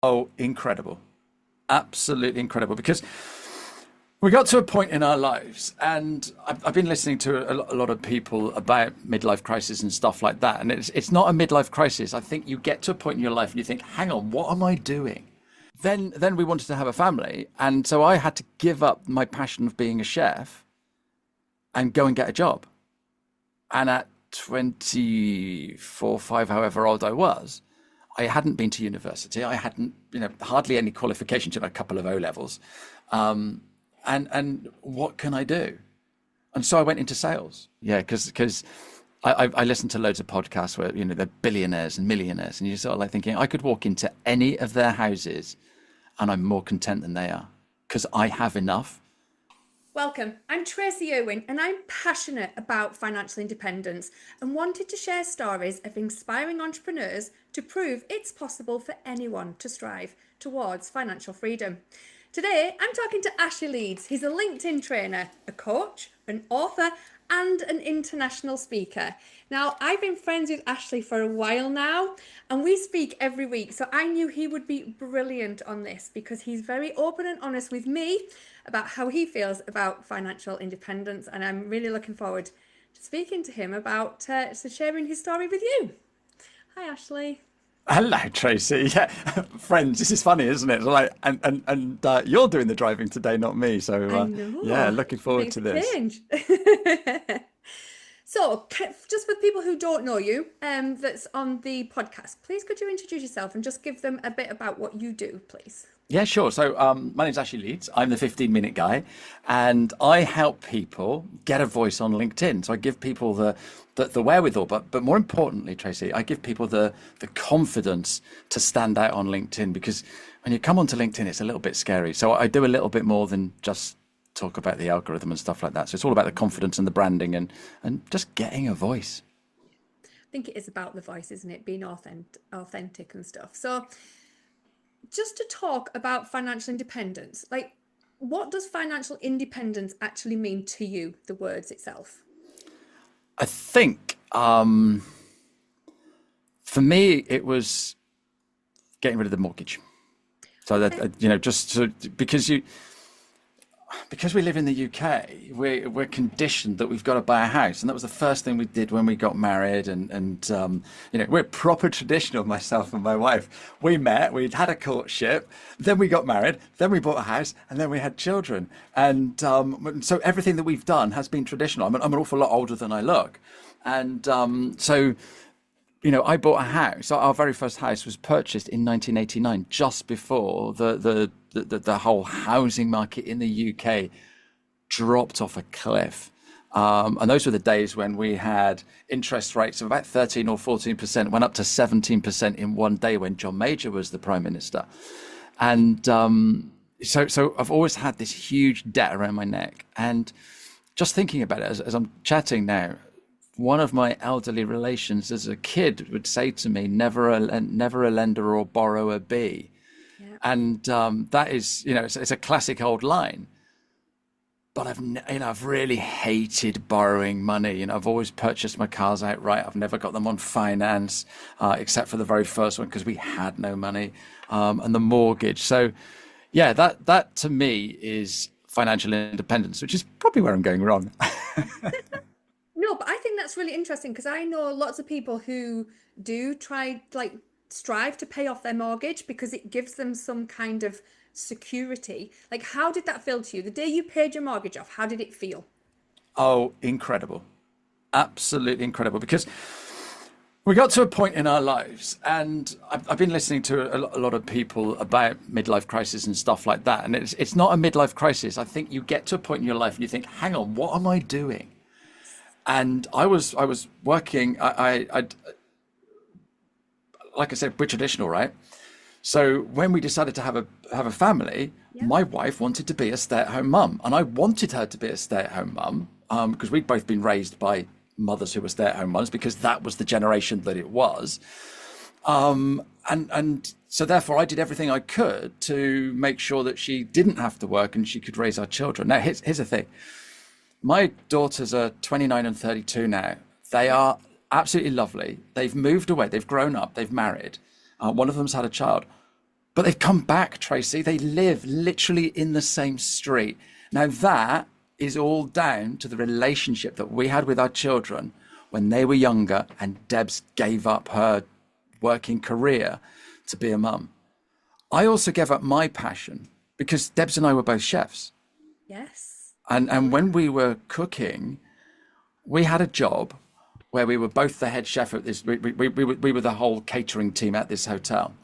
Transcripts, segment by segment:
Oh, incredible. Absolutely incredible. Because we got to a point in our lives, and I've been listening to a lot of people about midlife crisis and stuff like that. And it's not a midlife crisis. I think you get to a point in your life and you think, hang on, what am I doing? Then we wanted to have a family. And so I had to give up my passion of being a chef and go and get a job. And at 24, 5, however old I was, I hadn't been to university. I hadn't, hardly any qualifications, a couple of O levels. And what can I do? And so I went into sales. Yeah, because I listened to loads of podcasts where, they're billionaires and millionaires. And you're sort of like thinking, I could walk into any of their houses and I'm more content than they are because I have enough. Welcome, I'm Tracy Irwin and I'm passionate about financial independence and wanted to share stories of inspiring entrepreneurs to prove it's possible for anyone to strive towards financial freedom. Today, I'm talking to Ashley Leeds. He's a LinkedIn trainer, a coach, an author, and an international speaker. Now, I've been friends with Ashley for a while now, and we speak every week. So I knew he would be brilliant on this because he's very open and honest with me about how he feels about financial independence. And I'm really looking forward to speaking to him about sharing his story with you. Hi, Ashley. Hello, Tracy. Yeah, friends. This is funny, isn't it? Like, and you're doing the driving today, not me. So, I know. yeah, looking forward to this. Change. So, just for people who don't know you, that's on the podcast, please could you introduce yourself and just give them a bit about what you do, please? Yeah, sure. So my name's Ashley Leeds. I'm the 15-minute guy, and I help people get a voice on LinkedIn. So I give people the wherewithal, but more importantly, Tracy, I give people the confidence to stand out on LinkedIn, because when you come onto LinkedIn, it's a little bit scary. So I do a little bit more than just talk about the algorithm and stuff like that. So it's all about the confidence and the branding and just getting a voice. I think it is about the voice, isn't it? Being authentic and stuff. So just to talk about financial independence, like, what does financial independence actually mean to you, the words itself? I think for me, it was getting rid of the mortgage. So that, just so, because we live in the UK, we're conditioned that we've got to buy a house, and that was the first thing we did when we got married. And we're proper traditional, myself and my wife. We met, we'd had a courtship, then we got married, then we bought a house, and then we had children. And so everything that we've done has been traditional. I'm an awful lot older than I look, and so. I bought a house. Our very first house was purchased in 1989, just before the whole housing market in the UK dropped off a cliff. And those were the days when we had interest rates of about 13 or 14%, went up to 17% in one day when John Major was the Prime Minister. And so I've always had this huge debt around my neck. And just thinking about it as I'm chatting now, one of my elderly relations as a kid would say to me, never a lender or borrower be. Yeah. And that is, it's a classic old line. But I've really hated borrowing money. I've always purchased my cars outright. I've never got them on finance, except for the very first one, because we had no money, and the mortgage. So yeah, that to me is financial independence, which is probably where I'm going wrong. No, but I think that's really interesting, because I know lots of people who do strive to pay off their mortgage because it gives them some kind of security. Like, how did that feel to you? The day you paid your mortgage off, how did it feel? Oh, incredible. Absolutely incredible. Because we got to a point in our lives, and I've been listening to a lot of people about midlife crisis and stuff like that. And it's not a midlife crisis. I think you get to a point in your life and you think, hang on, what am I doing? And I was working, like I said, we're traditional, right? So when we decided to have a family, yeah. My wife wanted to be a stay-at-home mum, and I wanted her to be a stay-at-home mum because we'd both been raised by mothers who were stay-at-home mums, because that was the generation that it was. And so therefore I did everything I could to make sure that she didn't have to work and she could raise our children. Now, here's the thing. My daughters are 29 and 32 now. They are absolutely lovely. They've moved away. They've grown up. They've married. One of them's had a child. But they've come back, Tracy. They live literally in the same street. Now, that is all down to the relationship that we had with our children when they were younger and Debs gave up her working career to be a mum. I also gave up my passion because Debs and I were both chefs. Yes. And when we were cooking, we had a job where we were both the head chef at this. We were the whole catering team at this hotel.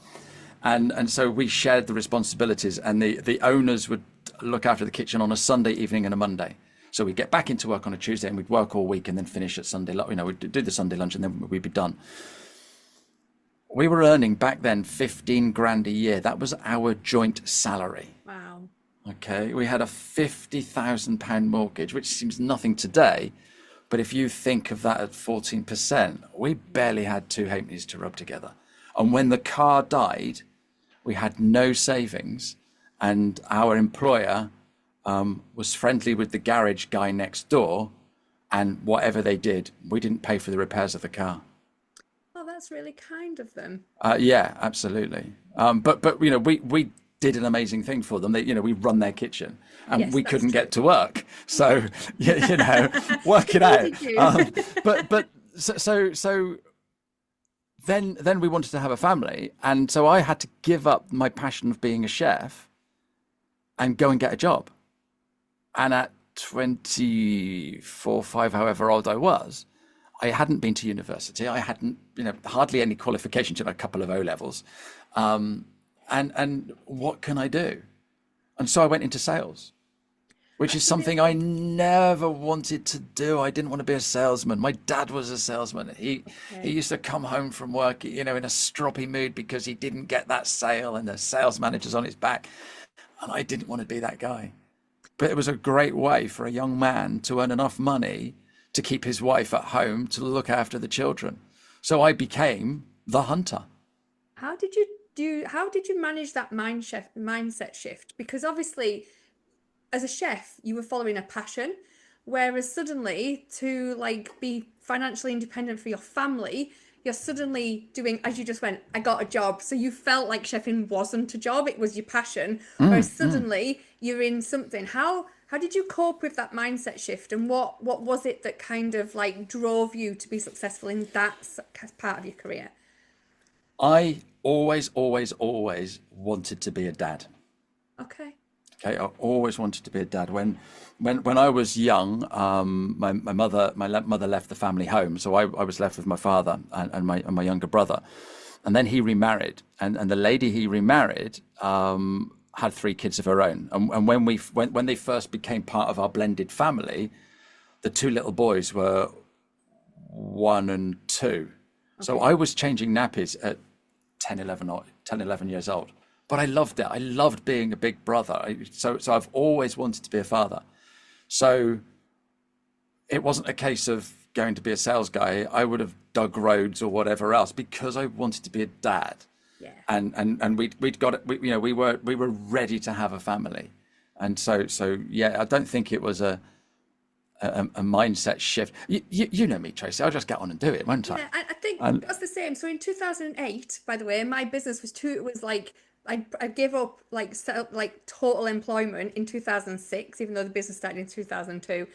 And so we shared the responsibilities, and the owners would look after the kitchen on a Sunday evening and a Monday. So we'd get back into work on a Tuesday and we'd work all week and then finish at Sunday. We'd do the Sunday lunch and then we'd be done. We were earning back then 15 grand a year. That was our joint salary. Wow. Okay. We had a £50,000 mortgage, which seems nothing today. But if you think of that at 14%, we barely had two halfpennies to rub together. And when the car died, we had no savings. And our employer was friendly with the garage guy next door. And whatever they did, we didn't pay for the repairs of the car. Oh, that's really kind of them. Yeah, absolutely. But we did an amazing thing for them. We run their kitchen, and Yes, we that's couldn't true. get to work. So work it out. So then we wanted to have a family, and so I had to give up my passion of being a chef and go and get a job. And at 24, 5, however old I was, I hadn't been to university. I hadn't, hardly any qualifications, a couple of O levels. And what can I do? And so I went into sales, which is something I never wanted to do. I didn't want to be a salesman. My dad was a salesman. He used to come home from work, in a stroppy mood because he didn't get that sale and the sales manager's on his back. And I didn't want to be that guy. But it was a great way for a young man to earn enough money to keep his wife at home to look after the children. So I became the hunter. How did you manage that mindset shift? Because obviously, as a chef, you were following a passion, whereas suddenly to be financially independent for your family, you're suddenly doing, as you just went, I got a job. So you felt like chefing wasn't a job, it was your passion. Whereas suddenly you're in something. How did you cope with that mindset shift? And what was it that kind of drove you to be successful in that part of your career? I always wanted to be a dad. Okay. Okay, I always wanted to be a dad. When I was young, my mother left the family home, so I was left with my father and my younger brother, and then he remarried, and the lady he remarried had 3 kids of her own, and when they first became part of our blended family, the 2 little boys were 1 and 2. Okay. So I was changing nappies at 10, 11 years old. But I loved it. I loved being a big brother. So I've always wanted to be a father. So it wasn't a case of going to be a sales guy. I would have dug roads or whatever else because I wanted to be a dad. Yeah. And we'd got it. We were ready to have a family. And so yeah, I don't think it was a mindset shift. You know me, Tracy. I'll just get on and do it, won't I? Yeah, I think that's the same. So in 2008, by the way, my business was I gave up total employment in 2006, even though the business started in 2002.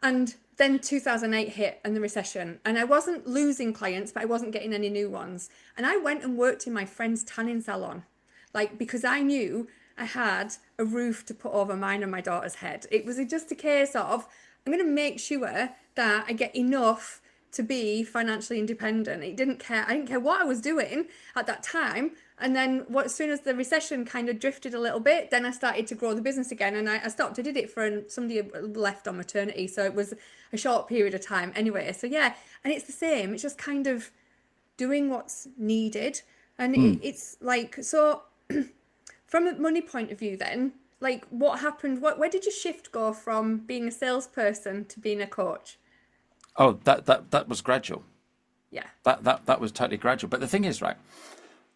And then 2008 hit and the recession. And I wasn't losing clients, but I wasn't getting any new ones. And I went and worked in my friend's tanning salon, because I knew I had a roof to put over mine and my daughter's head. It was just a case of, I'm going to make sure that I get enough to be financially independent. I didn't care what I was doing at that time. And then as soon as the recession kind of drifted a little bit, then I started to grow the business again. And I stopped. I did it for somebody left on maternity. So it was a short period of time anyway. So yeah, and it's the same. It's just kind of doing what's needed. And it's so from a money point of view then, what happened? Where did your shift go from being a salesperson to being a coach? Oh, that was gradual. Yeah. That was totally gradual. But the thing is, right,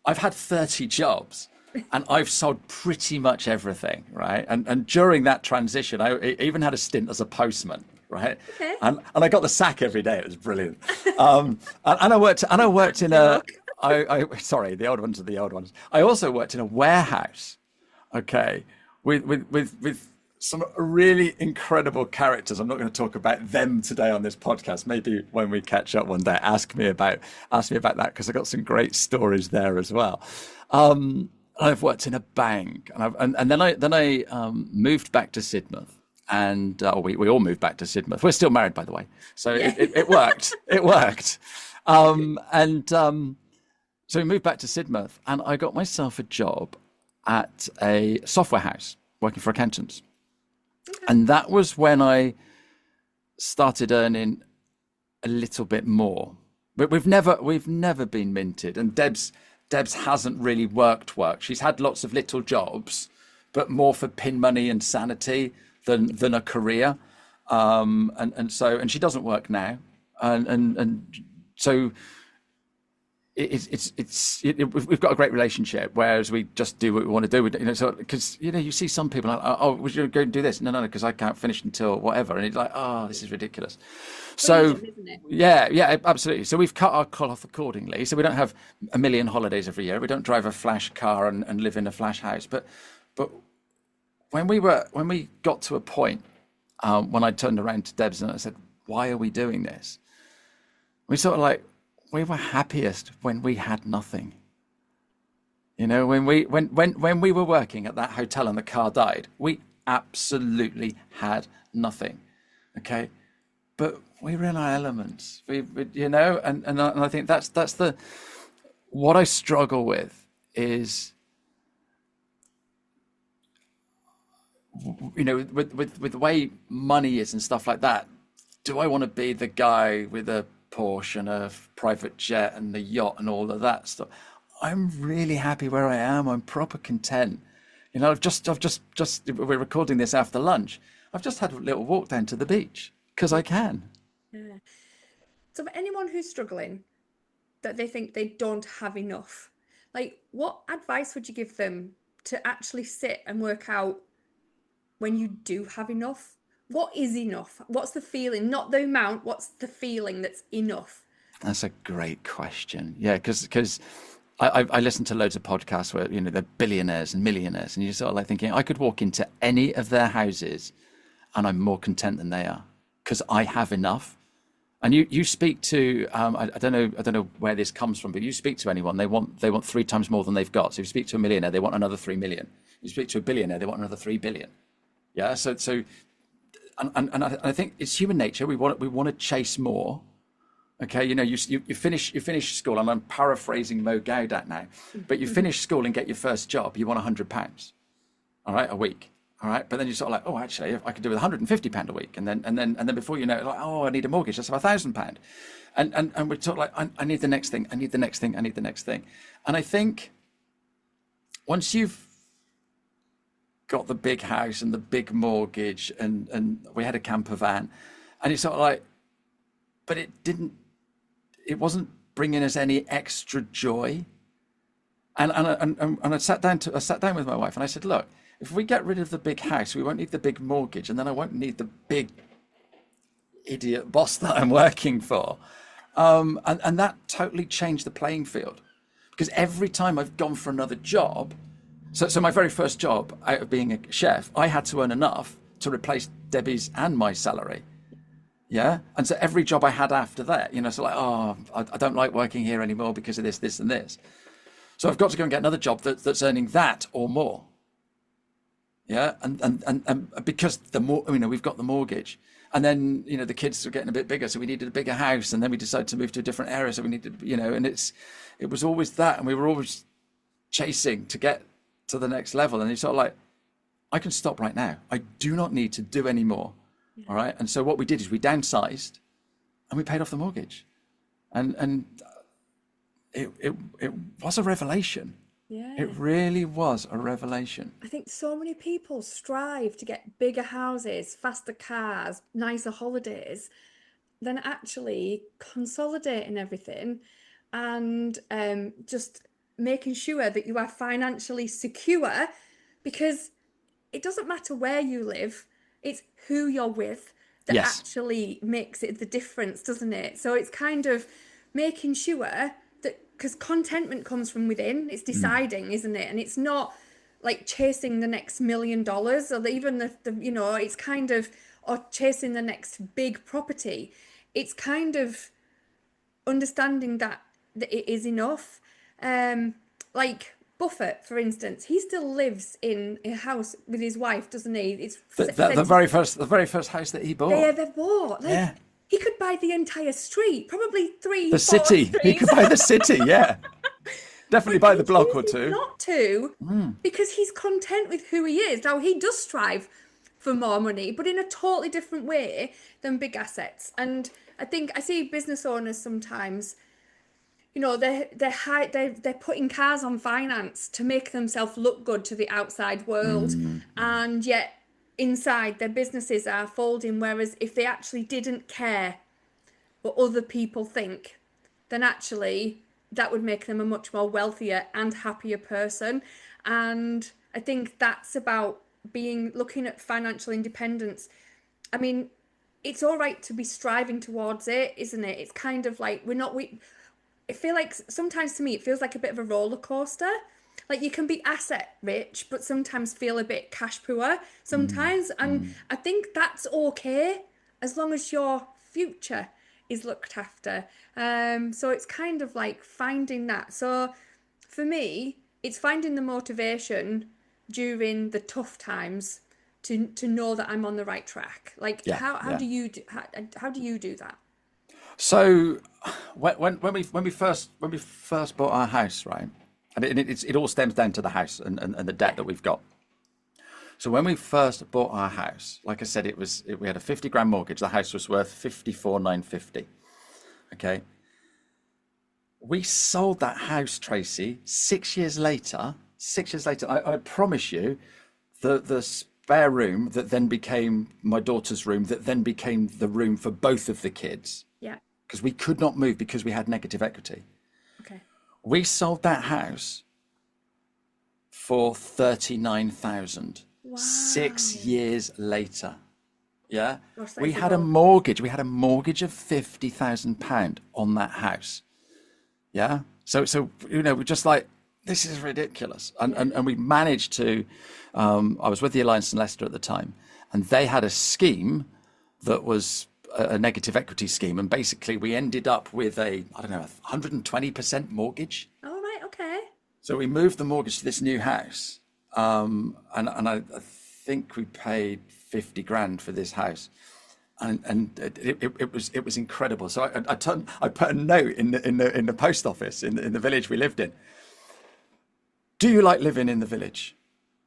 I've had 30 jobs and I've sold pretty much everything, right? And during that transition, I even had a stint as a postman, right? Okay. And I got the sack every day. It was brilliant. And I worked in Sorry, the old ones are the old ones. I also worked in a warehouse, okay, with some really incredible characters. I'm not going to talk about them today on this podcast. Maybe when we catch up one day, ask me about that, because I got some great stories there as well. I've worked in a bank, and then I moved back to Sidmouth, and we all moved back to Sidmouth. We're still married, by the way, so Yeah. it worked. It worked. So we moved back to Sidmouth, and I got myself a job at a software house working for accountants. And that was when I started earning a little bit more. But we've never been minted. And Deb's hasn't really worked. She's had lots of little jobs, but more for pin money and sanity than a career. And she doesn't work now. And so we've got a great relationship, whereas we just do what we want to do. So because you see some people like, oh, we should go and do this. No, because I can't finish until whatever, and it's like, oh, this is ridiculous. So Freedom, isn't it? yeah, absolutely. So we've cut our cloth accordingly. So we don't have a million holidays every year. We don't drive a flash car and live in a flash house. But when we got to a point, when I turned around to Debs and I said, why are we doing this? We sort of like, we were happiest when we had nothing. When we were working at that hotel and the car died, we absolutely had nothing. Okay, but we were in our elements. And I think that's the what I struggle with is, with the way money is and stuff like that. Do I want to be the guy with a Porsche and a private jet and the yacht and all of that stuff? I'm really happy where I am. I'm proper content. I've just we're recording this after lunch. I've just had a little walk down to the beach because I can. Yeah. So for anyone who's struggling, that they think they don't have enough, like, what advice would you give them to actually sit and work out when you do have enough? What is enough? What's the feeling? Not the amount, what's the feeling that's enough? That's a great question. Yeah, because I listen to loads of podcasts where they're billionaires and millionaires, and you're sort of like thinking, I could walk into any of their houses and I'm more content than they are because I have enough. And you speak to I don't know where this comes from, but you speak to anyone, they want 3 times more than they've got. So if you speak to a millionaire, they want another 3 million. You speak to a billionaire, they want another 3 billion. Yeah, so and I think it's human nature. We want to chase more. Okay, you finish school, and I'm paraphrasing Mo Gaudat now, but you finish school and get your first job. You want £100, all right, a week, all right. But then you're sort of like, oh, actually, I could do with £150 a week, and then before you know it, like, oh, I need a mortgage. Let's have £1,000, and we're sort of like, I need the next thing. I need the next thing. I need the next thing. And I think once you've got the big house and the big mortgage, and we had a camper van, and it's sort of like, but it wasn't bringing us any extra joy. And I sat down with my wife and I said, look, if we get rid of the big house, we won't need the big mortgage, and then I won't need the big idiot boss that I'm working for. And that totally changed the playing field, because every time I've gone for another job, so my very first job out of being a chef, I had to earn enough to replace Debbie's and my salary. Yeah. And so every job I had after that, so like, oh, I don't like working here anymore because of this, and this. So I've got to go and get another job that's earning that or more. Yeah. And because the more, we've got the mortgage, and then, the kids are getting a bit bigger, so we needed a bigger house, and then we decided to move to a different area. So we needed, and it was always that. And we were always chasing to get to the next level. And it's sort of like, I can stop right now. I do not need to do any more. Yeah. All right. And so what we did is we downsized and we paid off the mortgage. And it was a revelation. Yeah. It really was a revelation. I think so many people strive to get bigger houses, faster cars, nicer holidays, than actually consolidating everything and just making sure that you are financially secure, because it doesn't matter where you live, it's who you're with that actually makes it the difference, doesn't it? So it's kind of making sure that because contentment comes from within. It's deciding, isn't it? And it's not like chasing the next $1 million or even it's kind of, or chasing the next big property. It's kind of understanding that it is enough. Like Buffett, for instance, he still lives in a house with his wife, doesn't he? It's The very first house that he they bought. ever bought. Like Yeah. he could buy the entire street, probably three, The four city. He could streets. buy the city, yeah. Definitely But buy he the block or chooses two. not to because he's content with who he is. Now he does strive for more money, but in a totally different way than big assets. And I think I see business owners sometimes, they're putting cars on finance to make themselves look good to the outside world, and yet inside their businesses are folding. Whereas if they actually didn't care what other people think, then actually that would make them a much more wealthier and happier person. And I think that's about looking at financial independence. I mean, it's all right to be striving towards it, isn't it? It's kind of like I feel like sometimes to me it feels like a bit of a roller coaster. Like you can be asset rich, but sometimes feel a bit cash poor sometimes. And I think that's okay as long as your future is looked after. So it's kind of like finding that. So for me, it's finding the motivation during the tough times to know that I'm on the right track. Like Yeah, how yeah. do you do how do you do that? So when we first bought our house, right, and it all stems down to the house and the debt Yeah. that we've got. So when we first bought our house, like I said, we had a 50 grand mortgage. The house was worth 54,950. Okay. We sold that house, Tracy, 6 years later. 6 years later, I promise you, the spare room that then became my daughter's room, that then became the room for both of the kids, Yeah. because we could not move because we had negative equity. Okay. We sold that house for 39,000 6 Wow. years later. Yeah. Gosh, that We is a had a goal. mortgage. We had a mortgage of £50,000 on that house. Yeah. So we're just like, this is ridiculous. And, Yeah. and we managed to, I was with the Alliance in Leicester at the time, and they had a scheme that was a negative equity scheme. And basically we ended up with I don't know, 120% mortgage. All right. Okay. So we moved the mortgage to this new house. And I think we paid 50 grand for this house. And it was incredible. So I put a note in the post office in the village we lived in. Do you like living in the village?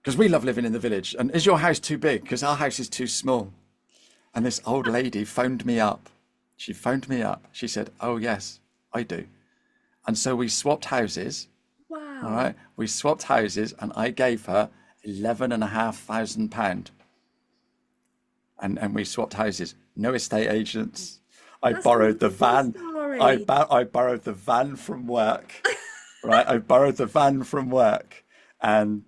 Because we love living in the village. And is your house too big? Because our house is too small. And this old lady phoned me up. She phoned me up. She said, "Oh yes, I do." And so we swapped houses. All Wow. right, we swapped houses, and I gave her £11,500, and we swapped houses. No estate agents. I That's a borrowed the lovely van. story. I borrowed the van from work. Right, I borrowed the van from work, and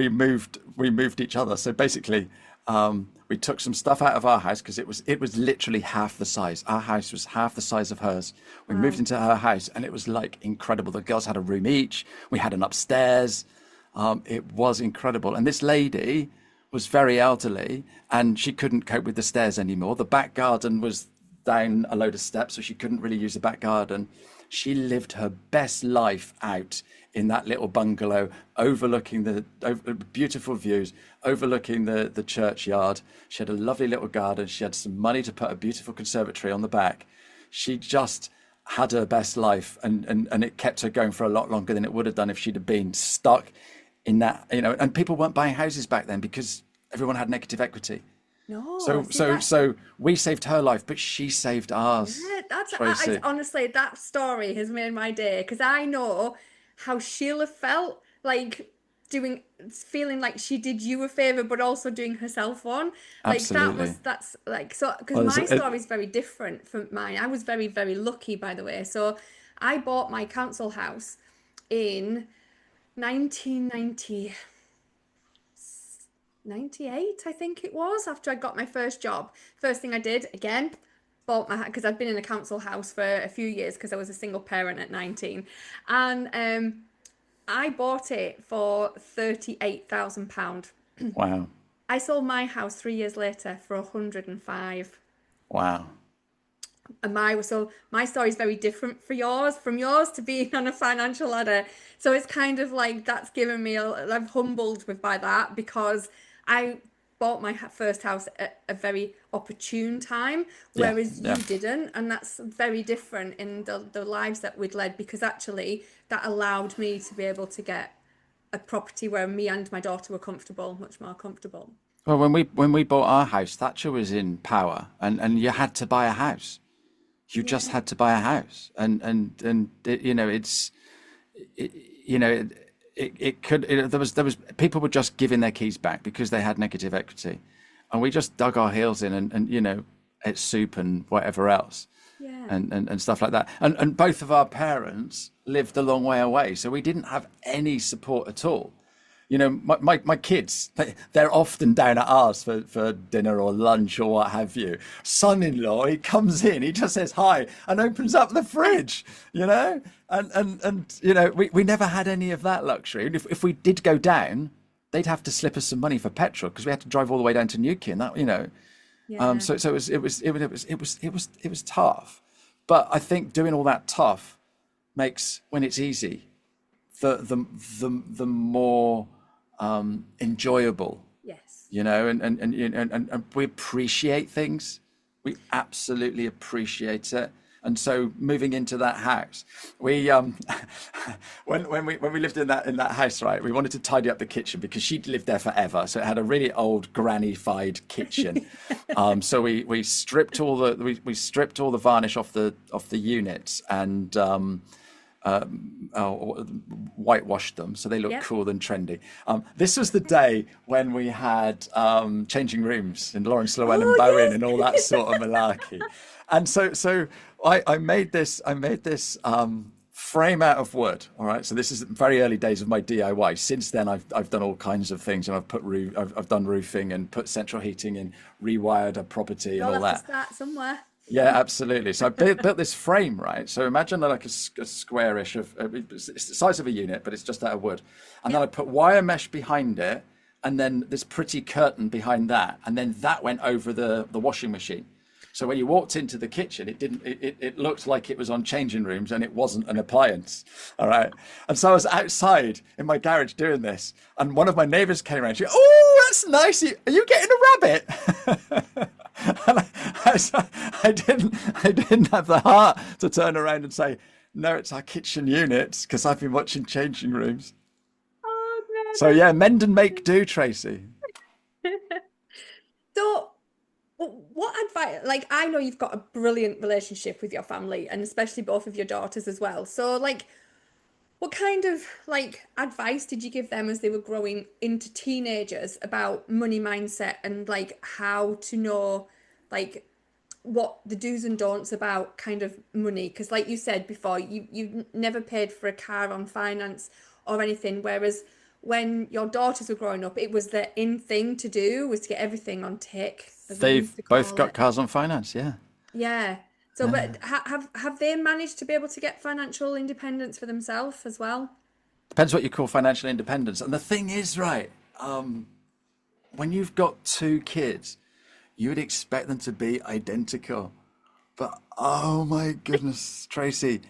we moved each other. So basically, we took some stuff out of our house because it was literally half the size. Our house was half the size of hers. We moved Wow. into her house, and it was like incredible. The girls had a room each. We had an upstairs. It was incredible. And this lady was very elderly, and she couldn't cope with the stairs anymore. The back garden was down a load of steps, so she couldn't really use the back garden. She lived her best life out in that little bungalow, overlooking beautiful views, overlooking the churchyard. She had a lovely little garden. She had some money to put a beautiful conservatory on the back. She just had her best life, and it kept her going for a lot longer than it would have done if she'd have been stuck in that, and people weren't buying houses back then because everyone had negative equity. No, So see so that. so we saved her life, but she saved ours, Yeah, Tracy. honestly, that story has made my day because I know how Sheila felt like feeling like she did you a favor, but also doing herself one. Like Absolutely. that's like, so, because Well, my story is very different from mine. I was very, very lucky, by the way. So I bought my council house in 1990. 98, I think it was, after I got my first job. First thing I did, again, bought my, because I'd been in a council house for a few years because I was a single parent at 19, and I bought it for £38,000. Wow. I sold my house 3 years later for 105. Wow. And my story is very different from yours to being on a financial ladder. So it's kind of like that's given me I'm humbled with by that, because I bought my first house at a very opportune time, Yeah. whereas you Yeah. didn't, and that's very different in the lives that we'd led, because actually that allowed me to be able to get a property where me and my daughter were comfortable, much more comfortable. Well, when we bought our house, Thatcher was in power, and you had to buy a house. You just Yeah. had to buy a house, and it, it, there was people were just giving their keys back because they had negative equity, and we just dug our heels in and ate soup and whatever else, Yeah. and stuff like that. And both of our parents lived a long way away, so we didn't have any support at all. My kids, they're often down at ours for dinner or lunch or what have you. Son-in-law, he comes in, he just says hi and opens up the fridge, and we never had any of that luxury. And if we did go down, they'd have to slip us some money for petrol because we had to drive all the way down to Newquay, and that. Yeah. So it was tough, but I think doing all that tough makes, when it's easy, the more enjoyable, Yes. and we appreciate things. We absolutely appreciate it. And so moving into that house, we when we lived in that house, right, we wanted to tidy up the kitchen because she'd lived there forever, so it had a really old granny-fied kitchen. So we stripped all the varnish off the units, and whitewashed them so they look Yep. cool and trendy. This was the day when we had changing rooms in Lawrence Llewellyn Oh, Bowen yes. and all that sort of malarkey. And so I made this frame out of wood. All right, so this is very early days of my DIY. Since then, I've done all kinds of things, and I've done roofing and put central heating in, rewired a property and You'll all have that. to start somewhere. Yeah, absolutely. So I built this frame, right? So imagine like a squarish it's the size of a unit, but it's just out of wood. And then I put wire mesh behind it, and then this pretty curtain behind that, and then that went over the washing machine. So when you walked into the kitchen, it looked like it was on changing rooms, and it wasn't an appliance. All right. And so I was outside in my garage doing this, and one of my neighbors came around. She goes, "Oh, that's nice. Are you getting a rabbit?" And I didn't have the heart to turn around and say, "No, it's our kitchen units," because I've been watching changing rooms. Oh, So yeah, mend and make do, Tracy. no. So, what advice? Like, I know you've got a brilliant relationship with your family, and especially both of your daughters as well. So, like, what kind of like advice did you give them as they were growing into teenagers about money mindset and like how to know like what the do's and don'ts about kind of money? Because like you said before, you've never paid for a car on finance or anything, whereas when your daughters were growing up, it was the in thing to do was to get everything on tick, as we They've used to both call got it. cars on finance. Yeah. Yeah. So, but have they managed to be able to get financial independence for themselves as well? Depends what you call financial independence. And the thing is, right, when you've got two kids, you would expect them to be identical. But oh my goodness, Tracy,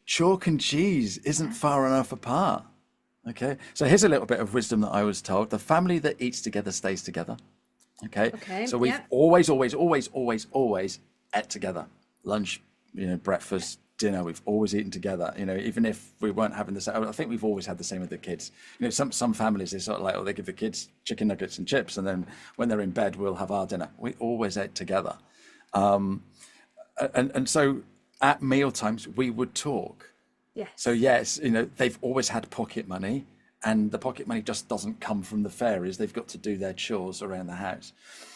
chalk and cheese isn't far enough apart. Okay. So here's a little bit of wisdom that I was told. The family that eats together stays together. Okay. Okay, So we've yep. always ate together. Lunch, breakfast, dinner, we've always eaten together. Even if we weren't having the same, I think we've always had the same with the kids. Some families, they sort of like, they give the kids chicken nuggets and chips, and then when they're in bed, we'll have our dinner. We always ate together. And so at meal times, we would talk. So Yes. yes, they've always had pocket money, and the pocket money just doesn't come from the fairies. They've got to do their chores around the house.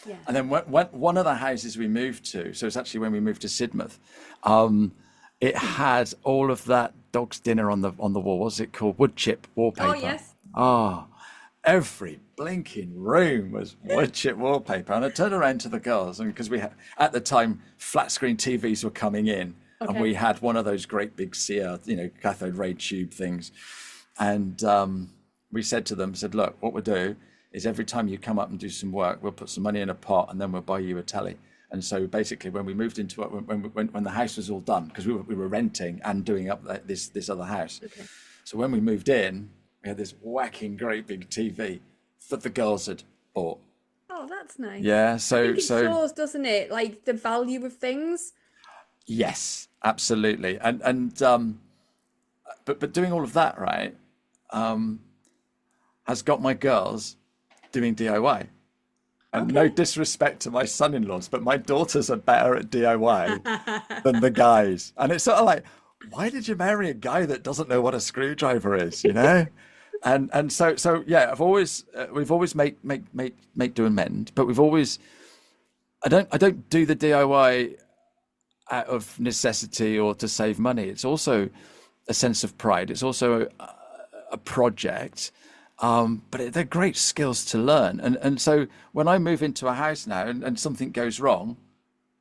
Yeah. And then one of the houses we moved to, so it's actually when we moved to Sidmouth, it had all of that dog's dinner on the wall. What's it called? Wood chip Oh, wallpaper. yes. Oh, every blinking room was wood chip wallpaper. And I turned around to the girls, and because we had, at the time, flat screen TVs were coming in, and Okay. we had one of those great big Sear, cathode ray tube things. And we said to them, look, what we'll do is every time you come up and do some work, we'll put some money in a pot, and then we'll buy you a telly. And so basically, when we moved into it, when the house was all done, because we were renting and doing up this other house. Okay. So when we moved in, we had this whacking great big TV that the girls had bought. Oh, that's nice. Yeah. I So think it shows, doesn't it? Like the value of things. yes, absolutely. But doing all of that, right, has got my girls doing DIY. And no disrespect to my son-in-laws, but my daughters are better at DIY than the guys. And it's sort of like, why did you marry a guy that doesn't know what a screwdriver is, And so yeah, we've always make do and mend, but I don't do the DIY out of necessity or to save money. It's also a sense of pride. It's also a project. But they're great skills to learn. And so when I move into a house now and something goes wrong,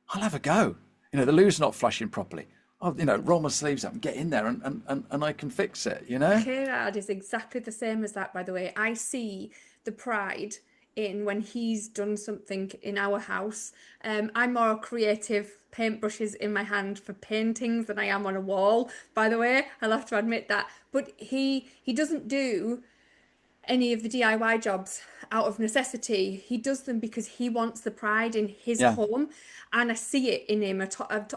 I'll have a go. The loo's not flushing properly. I'll, roll my sleeves up and get in there and I can fix it, Gerard is exactly the same as that, by the way. I see the pride in when he's done something in our house. I'm more creative, paintbrushes in my hand for paintings than I am on a wall, by the way. I'll have to admit that. But he doesn't do any of the DIY jobs out of necessity. He does them because he wants the pride in his home, and I see it in him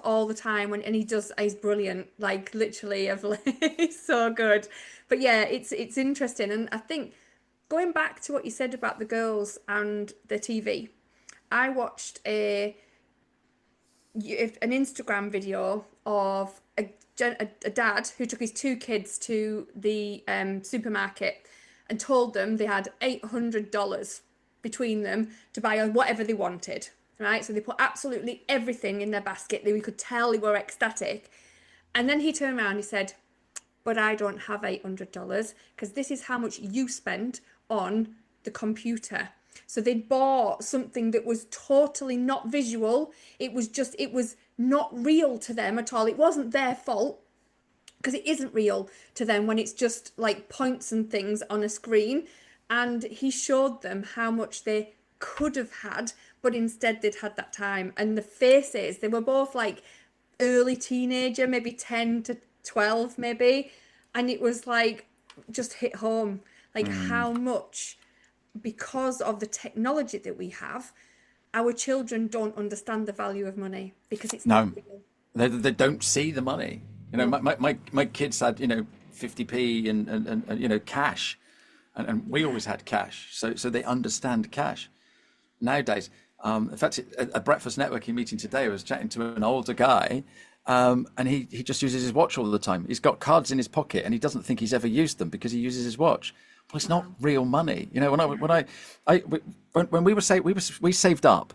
all the time. And he's brilliant, like literally, he's so good. But yeah, it's interesting, and I think going back to what you said about the girls and the TV, I watched an Instagram video of a dad who took his two kids to the supermarket and told them they had $800 between them to buy whatever they wanted, right? So they put absolutely everything in their basket. We could tell they were ecstatic. And then he turned around and he said, but I don't have $800 because this is how much you spent on the computer. So they bought something that was totally not visual. It was not real to them at all. It wasn't their fault, because it isn't real to them when it's just like points and things on a screen. And he showed them how much they could have had, but instead they'd had that time. And the faces, they were both like early teenager, maybe 10 to 12 maybe. And it was like, just hit home, like how much, because of the technology that we have, our children don't understand the value of money because it's not real. They don't see the money. My kids had 50p and cash, and we always had cash, so they understand cash. Nowadays, in fact, at a breakfast networking meeting today, I was chatting to an older guy, and he just uses his watch all the time. He's got cards in his pocket, and he doesn't think he's ever used them because he uses his watch. Well, it's not real money. When we saved up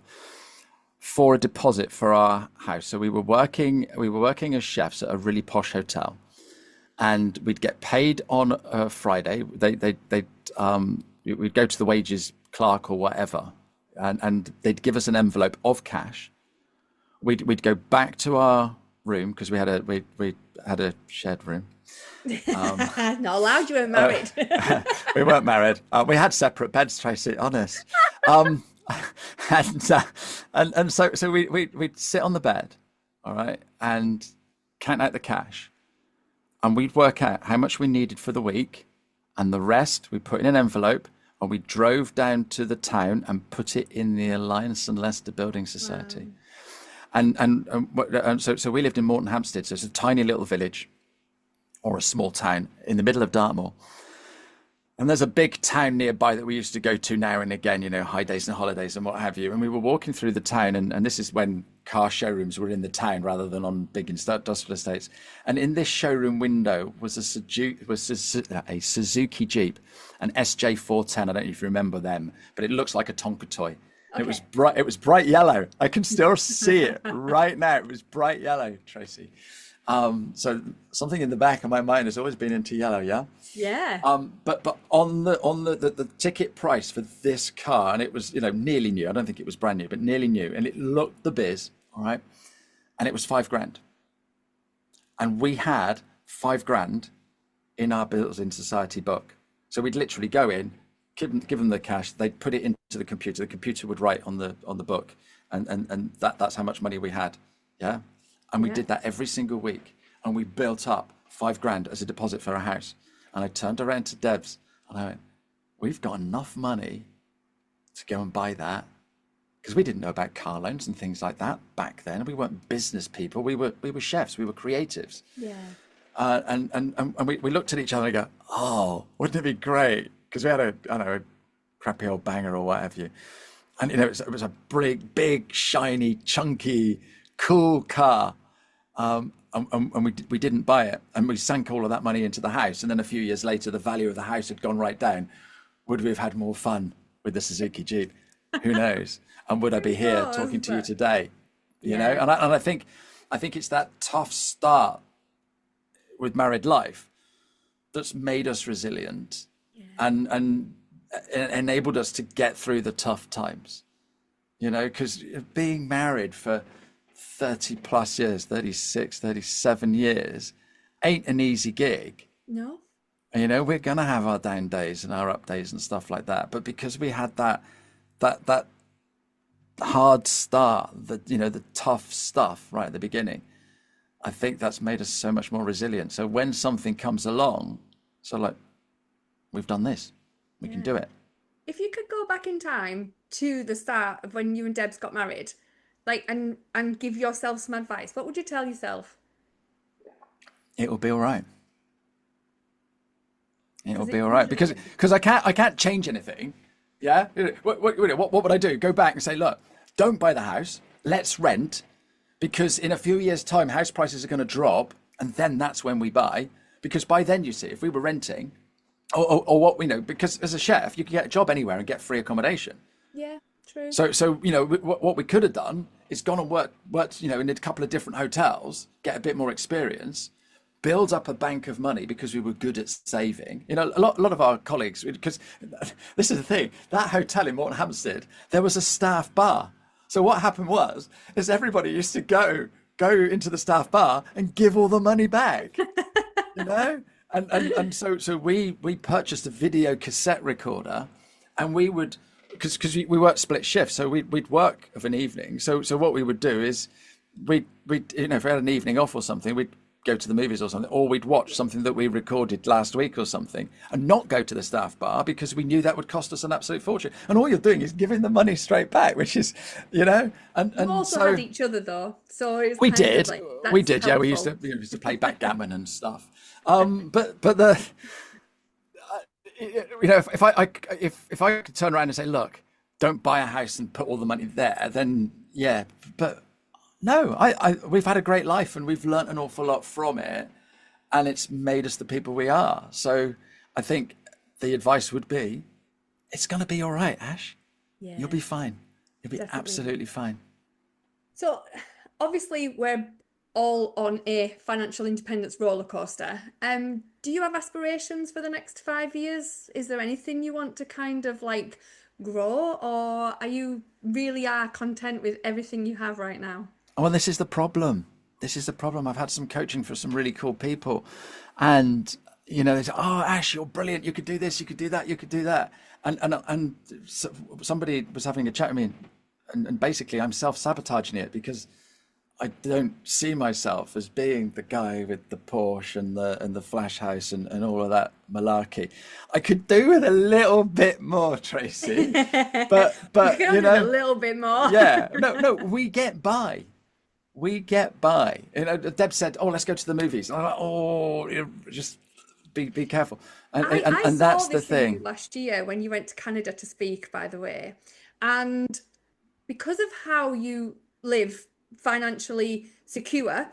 for a deposit for our house. So we were working as chefs at a really posh hotel, and we'd get paid on a Friday. We'd go to the wages clerk or whatever, and they'd give us an envelope of cash. We'd go back to our room because we had a shared room. Not allowed, you weren't married. We weren't married. We had separate beds, Tracy, honest. And so we'd sit on the bed, all right, and count out the cash, and we'd work out how much we needed for the week, and the rest we put in an envelope, and we drove down to the town and put it in the Alliance and Leicester Building Society. Wow. And so we lived in Morton Hampstead, so it's a tiny little village or a small town in the middle of Dartmoor. And there's a big town nearby that we used to go to now and again, high days and holidays and what have you. And we were walking through the town, and this is when car showrooms were in the town rather than on big industrial estates. And in this showroom window was a Suzuki Jeep, an SJ410. I don't know if you remember them, but it looks like a Tonka toy. Okay. It was bright yellow. I can still see it right now. It was bright yellow, Tracy. So something in the back of my mind has always been into yellow, yeah. Yeah. But on the ticket price for this car, and it was, nearly new. I don't think it was brand new, but nearly new, and it looked the biz, all right. And it was 5 grand, and we had 5 grand in our Bills in Society book. So we'd literally go in, give them the cash, they'd put it into the computer. The computer would write on the book, and that's how much money we had, yeah. And we Yeah. did that every single week, and we built up 5 grand as a deposit for a house. And I turned around to Debs and I went, we've got enough money to go and buy that, because we didn't know about car loans and things like that back then. We weren't business people. We were chefs. We were creatives. Yeah. And we looked at each other and go, oh, wouldn't it be great? Because we had I don't know, a crappy old banger or what have you. And, it was a big, shiny, chunky, cool car. And we didn't buy it. And we sank all of that money into the house. And then a few years later, the value of the house had gone right down. Would we have had more fun with the Suzuki Jeep? Who knows? And would I be here talking to you today? You know? And I think it's that tough start with married life that's made us resilient and enabled us to get through the tough times, because being married for 30 plus years, 36, 37 years ain't an easy gig. No. We're going to have our down days and our up days and stuff like that. But because we had that hard start, the tough stuff right at the beginning, I think that's made us so much more resilient. So when something comes along, we've done this, we can do it. If you could go back in time to the start of when you and Debs got married, and give yourself some advice, what would you tell yourself? It'll be all right. It'll be all right, because I can't change anything. Yeah. What would I do? Go back and say, look, don't buy the house. Let's rent, because in a few years' time, house prices are going to drop, and then that's when we buy. Because by then, you see, if we were renting, or what we know, because as a chef, you can get a job anywhere and get free accommodation. Yeah, true. So what we could have done is gone and worked in a couple of different hotels, get a bit more experience, build up a bank of money, because we were good at saving. A lot of our colleagues, because this is the thing, that hotel in Morton Hampstead, there was a staff bar. So what happened is everybody used to go into the staff bar and give all the money back, And so we purchased a video cassette recorder, and we would, because we worked split shifts, so we'd work of an evening. So what we would do is we if we had an evening off or something, we'd go to the movies or something, or we'd watch something that we recorded last week or something, and not go to the staff bar, because we knew that would cost us an absolute fortune. And all you're doing is giving the money straight back, which is, and You also had each other though, so it's we kind of did, like, we that's did, yeah. We helpful. used to play backgammon and stuff. But the if I could turn around and say, look, don't buy a house and put all the money there, then yeah. But no, we've had a great life, and we've learnt an awful lot from it, and it's made us the people we are. So I think the advice would be, it's going to be all right, Ash. Yeah, You'll be fine. You'll be definitely. absolutely fine. So obviously we're all on a financial independence roller coaster. Do you have aspirations for the next 5 years? Is there anything you want to kind of grow, or are you really content with everything you have right now? Well, this is the problem. I've had some coaching for some really cool people, and they say, "Oh, Ash, you're brilliant. You could do this. You could do that. You could do that." And somebody was having a chat with me, and basically, I'm self-sabotaging it, because I don't see myself as being the guy with the Porsche and the flash house and all of that malarkey. I could do with a little bit more, Tracy. But You can do a little bit more. yeah, no, we get by. Deb said, "Oh, let's go to the movies." And I'm like, "Oh, just be careful." I And saw that's the this in you thing. last year when you went to Canada to speak, by the way. And because of how you live financially secure,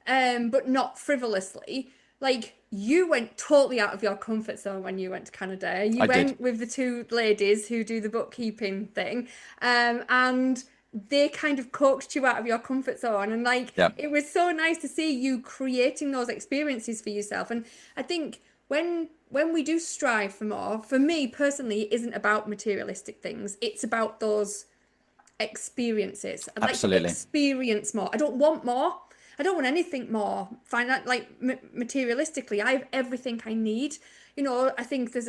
but not frivolously, you went totally out of your comfort zone when you went to Canada. You I went did. with the two ladies who do the bookkeeping thing, and they kind of coaxed you out of your comfort zone. And like, Yeah, it was so nice to see you creating those experiences for yourself. And I think when we do strive for more, for me personally, it isn't about materialistic things. It's about those experiences. I'd like to absolutely. experience more. I don't want more. I don't want anything more. Find out like materialistically, I have everything I need. You know, I think there's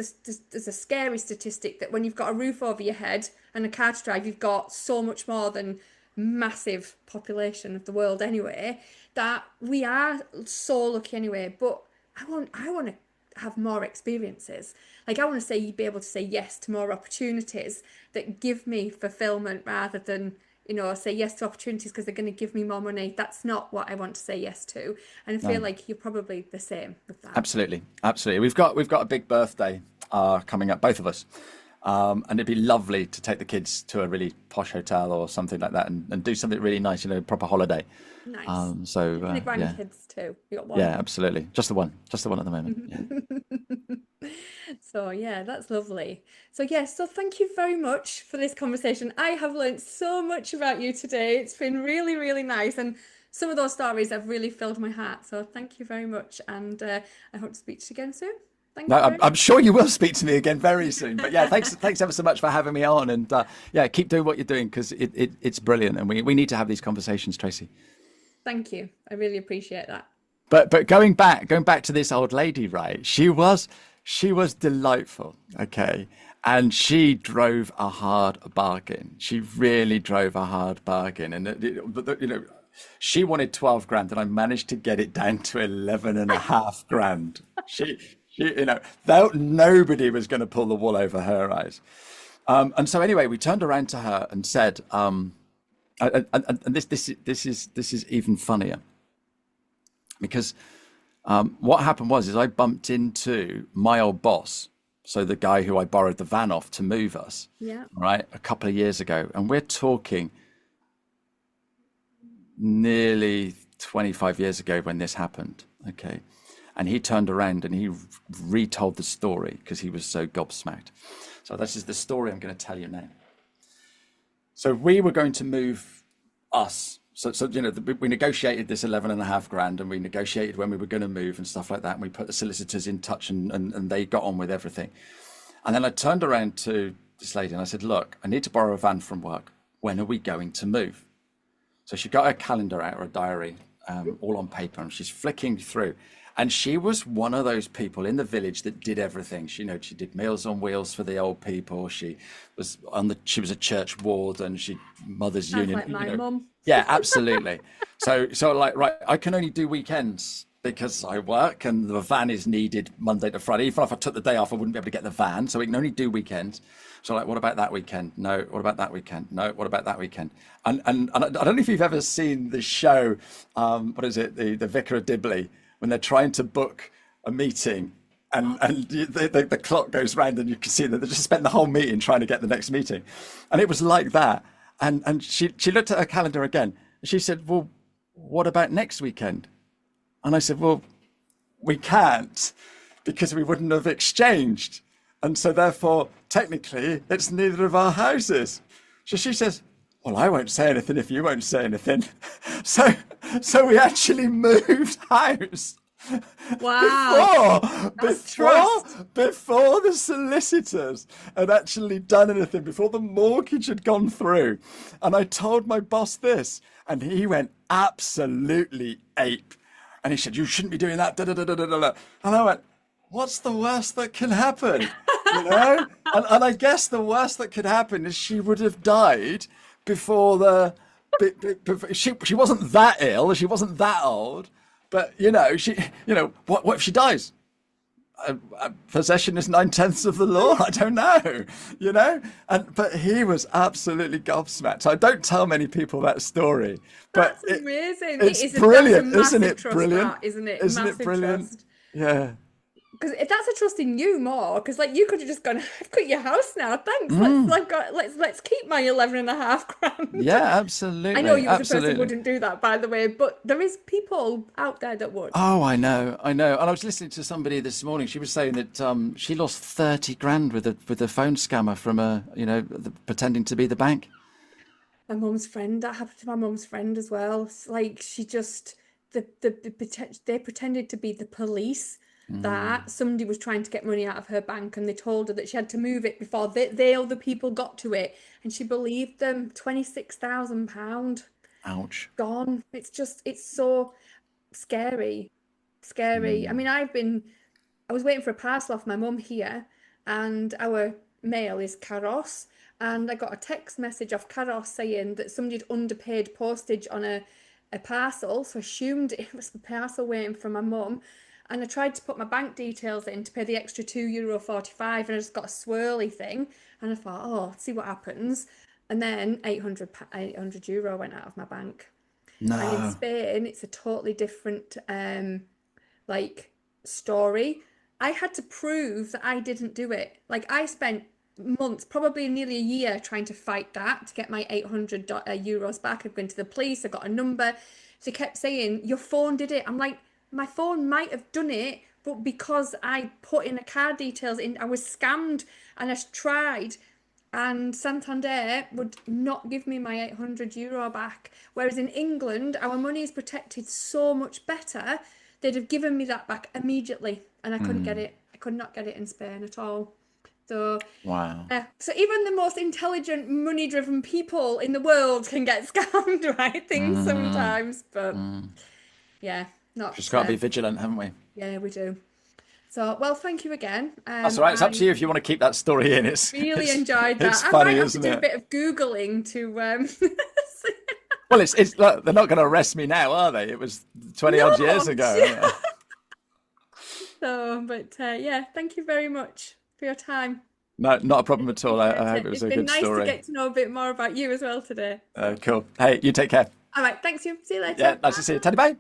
a scary statistic that when you've got a roof over your head and a car to drive, you've got so much more than massive population of the world anyway. That we are so lucky anyway. But I want to have more experiences. Like I want to say be able to say yes to more opportunities that give me fulfillment rather than, you know, say yes to opportunities because they're going to give me more money. That's not what I want to say yes to. And I feel No. like you're probably the same with that. Absolutely, absolutely. We've got a big birthday coming up, both of us, and it'd be lovely to take the kids to a really posh hotel or something like that, and do something really nice, proper holiday. Nice. So And the yeah, grandkids too. You got one. yeah, absolutely. Just the one at the moment. Yeah. So yeah, that's lovely. So yeah, so thank you very much for this conversation. I have learned so much about you today. It's been really, really nice, and some of those stories have really filled my heart. So thank you very much, and I hope to speak to you again soon. No, Thank you very I'm much. sure you will speak to me again very soon. But yeah, thanks ever so much for having me on, and yeah, keep doing what you're doing because it's brilliant, and we need to have these conversations, Tracy. Thank you. I really appreciate that. But going back to this old lady, right? She was delightful, okay, and she drove a hard bargain. She really drove a hard bargain, and she wanted 12 grand, and I managed to get it down to 11 and a half grand. She, nobody was going to pull the wool over her eyes. And so anyway, we turned around to her and said, and this is even funnier because what happened was I bumped into my old boss, so the guy who I borrowed the van off to move us, Yeah. right, a couple of years ago, and we're talking nearly 25 years ago when this happened, okay, and he turned around and he retold the story because he was so gobsmacked. So this is the story I'm going to tell you now. So we were going to move us. So we negotiated this 11 and a half grand, and we negotiated when we were going to move and stuff like that. And we put the solicitors in touch, and they got on with everything. And then I turned around to this lady and I said, look, I need to borrow a van from work. When are we going to move? So she got her calendar out, or a diary, all on paper, and she's flicking through. And she was one of those people in the village that did everything. She did Meals on Wheels for the old people. She was a church ward, and she Mothers Sounds Union. like my mum. Yeah, absolutely. So like, right, I can only do weekends because I work, and the van is needed Monday to Friday. Even if I took the day off, I wouldn't be able to get the van. So we can only do weekends. So like, what about that weekend? No. What about that weekend? No. What about that weekend? And I don't know if you've ever seen the show, what is it? The Vicar of Dibley, when they're trying to book a meeting, and the clock goes round, and you can see that they just spent the whole meeting trying to get the next meeting. And it was like that. And she looked at her calendar again, and she said, well, what about next weekend? And I said, well, we can't, because we wouldn't have exchanged. And so therefore, technically, it's neither of our houses. So she says, well, I won't say anything if you won't say anything. So we actually moved house. Wow. That's trust. Before the solicitors had actually done anything, before the mortgage had gone through. And I told my boss this, and he went absolutely ape. And he said, you shouldn't be doing that. Da, da, da, da, da, da. And I went, what's the worst that can happen? And I guess the worst that could happen is she would have died before she wasn't that ill, she wasn't that old, but what if she dies? Possession is 9/10 of the law. I don't know, but he was absolutely gobsmacked. So I don't tell many people that story, but That's amazing. it's brilliant, that's a isn't massive it? trust, Brilliant, isn't it? isn't Massive it brilliant? trust. Yeah. Because that's a trust in you more. Because like you could have just gone, I've got your house now. Thanks. Let's keep my 11 and a half grand. Yeah, absolutely. I know you as a person Absolutely. wouldn't do that, by the way, but there is people out there that would. Oh, I know. And I was listening to somebody this morning. She was saying that she lost 30 grand with a phone scammer from pretending to be the bank. my mum's friend. That happened to my mum's friend as well. It's like she just they pretended to be the police. That somebody was trying to get money out of her bank, and they told her that she had to move it before they other people got to it, and she believed them. £26,000 Ouch. gone. It's so scary, scary. I mean, I was waiting for a parcel off my mum here, and our mail is Carros, and I got a text message off Carros saying that somebody had underpaid postage on a parcel, so I assumed it was the parcel waiting for my mum. And I tried to put my bank details in to pay the extra €2.45, and I just got a swirly thing. And I thought, oh, let's see what happens. And then €800 went out of my bank. And in No. Spain, it's a totally different like story. I had to prove that I didn't do it. Like I spent months, probably nearly a year, trying to fight that to get my €800 back. I've been to the police. I got a number. So they kept saying your phone did it. I'm like, my phone might have done it, but because I put in a card details in, I was scammed, and I tried. And Santander would not give me my €800 back. Whereas in England, our money is protected so much better. They'd have given me that back immediately, and I couldn't get it. I could not get it in Spain at all. So, Wow. so even the most intelligent, money-driven people in the world can get scammed, right? Things sometimes, but yeah, not. Just got to be vigilant, haven't we? Yeah, we do. So, well, thank you again. That's all right. It's up to you if you want to keep that story in. Really enjoyed that. It's I funny, might have isn't to do a it? bit of Googling to Well, it's look, they're not going to arrest me now, are they? It was 20 odd years ago. So, but yeah, thank you very much for your time. No, not a problem at all. I hope it was a good It's been nice story. to get to know a bit more about you as well today. Cool. Hey, you take care. All right, thanks you. See you later. Yeah, nice to see you. Teddy, bye.